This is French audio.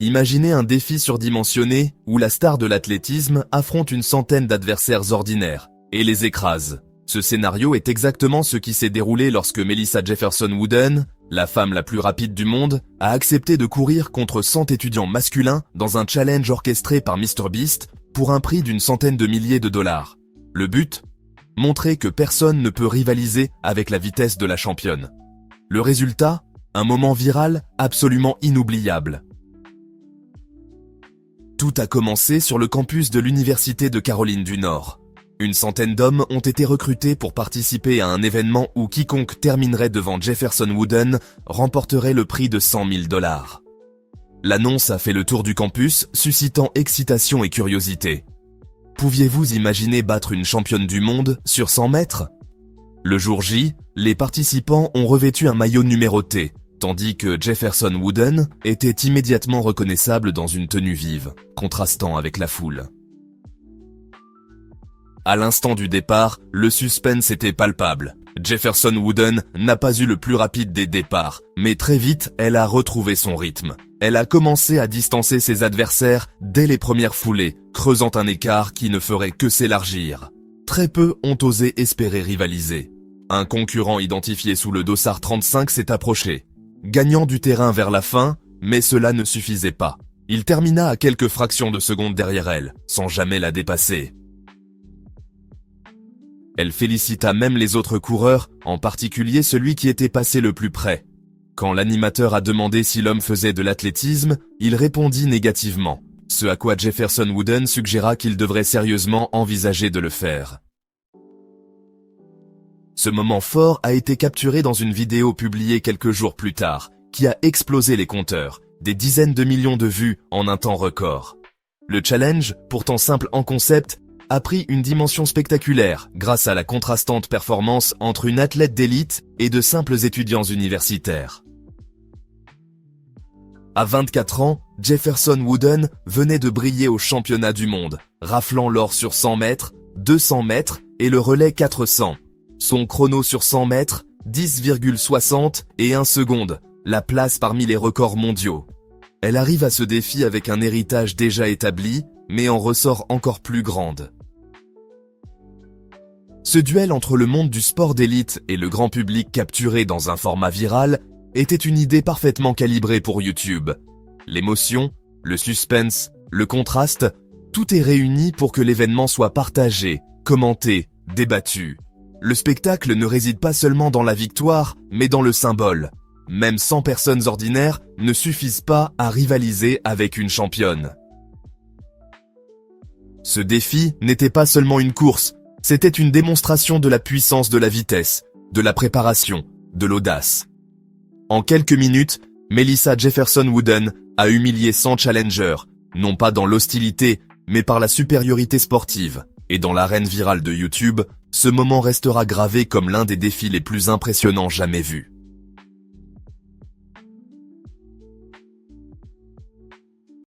Imaginez un défi surdimensionné où la star de l'athlétisme affronte une centaine d'adversaires ordinaires et les écrase. Ce scénario est exactement ce qui s'est déroulé lorsque Melissa Jefferson Wooden, la femme la plus rapide du monde, a accepté de courir contre 100 étudiants masculins dans un challenge orchestré par MrBeast pour un prix d'une centaine de milliers de dollars. Le but ? Montrer que personne ne peut rivaliser avec la vitesse de la championne. Le résultat ? Un moment viral absolument inoubliable. Tout a commencé sur le campus de l'Université de Caroline du Nord. Une centaine d'hommes ont été recrutés pour participer à un événement où quiconque terminerait devant Jefferson Wooden remporterait le prix de 100 000 dollars. L'annonce a fait le tour du campus, suscitant excitation et curiosité. Pouviez-vous imaginer battre une championne du monde sur 100 mètres ? Le jour J, les participants ont revêtu un maillot numéroté, tandis que Jefferson Wooden était immédiatement reconnaissable dans une tenue vive, contrastant avec la foule. À l'instant du départ, le suspense était palpable. Jefferson Wooden n'a pas eu le plus rapide des départs, mais très vite, elle a retrouvé son rythme. Elle a commencé à distancer ses adversaires dès les premières foulées, creusant un écart qui ne ferait que s'élargir. Très peu ont osé espérer rivaliser. Un concurrent identifié sous le dossard 35 s'est approché, gagnant du terrain vers la fin, mais cela ne suffisait pas. Il termina à quelques fractions de seconde derrière elle, sans jamais la dépasser. Elle félicita même les autres coureurs, en particulier celui qui était passé le plus près. Quand l'animateur a demandé si l'homme faisait de l'athlétisme, il répondit négativement, ce à quoi Jefferson Wooden suggéra qu'il devrait sérieusement envisager de le faire. Ce moment fort a été capturé dans une vidéo publiée quelques jours plus tard, qui a explosé les compteurs, des dizaines de millions de vues en un temps record. Le challenge, pourtant simple en concept, a pris une dimension spectaculaire grâce à la contrastante performance entre une athlète d'élite et de simples étudiants universitaires. À 24 ans, Jefferson Wooden venait de briller au championnat du monde, raflant l'or sur 100 mètres, 200 mètres et le relais 400. Son chrono sur 100 mètres, 10,60 et 1 seconde, la place parmi les records mondiaux. Elle arrive à ce défi avec un héritage déjà établi, mais en ressort encore plus grande. Ce duel entre le monde du sport d'élite et le grand public capturé dans un format viral était une idée parfaitement calibrée pour YouTube. L'émotion, le suspense, le contraste, tout est réuni pour que l'événement soit partagé, commenté, débattu. Le spectacle ne réside pas seulement dans la victoire, mais dans le symbole. Même 100 personnes ordinaires ne suffisent pas à rivaliser avec une championne. Ce défi n'était pas seulement une course, c'était une démonstration de la puissance de la vitesse, de la préparation, de l'audace. En quelques minutes, Melissa Jefferson Wooden a humilié 100 challengers, non pas dans l'hostilité, mais par la supériorité sportive. Et dans l'arène virale de YouTube, ce moment restera gravé comme l'un des défis les plus impressionnants jamais vus.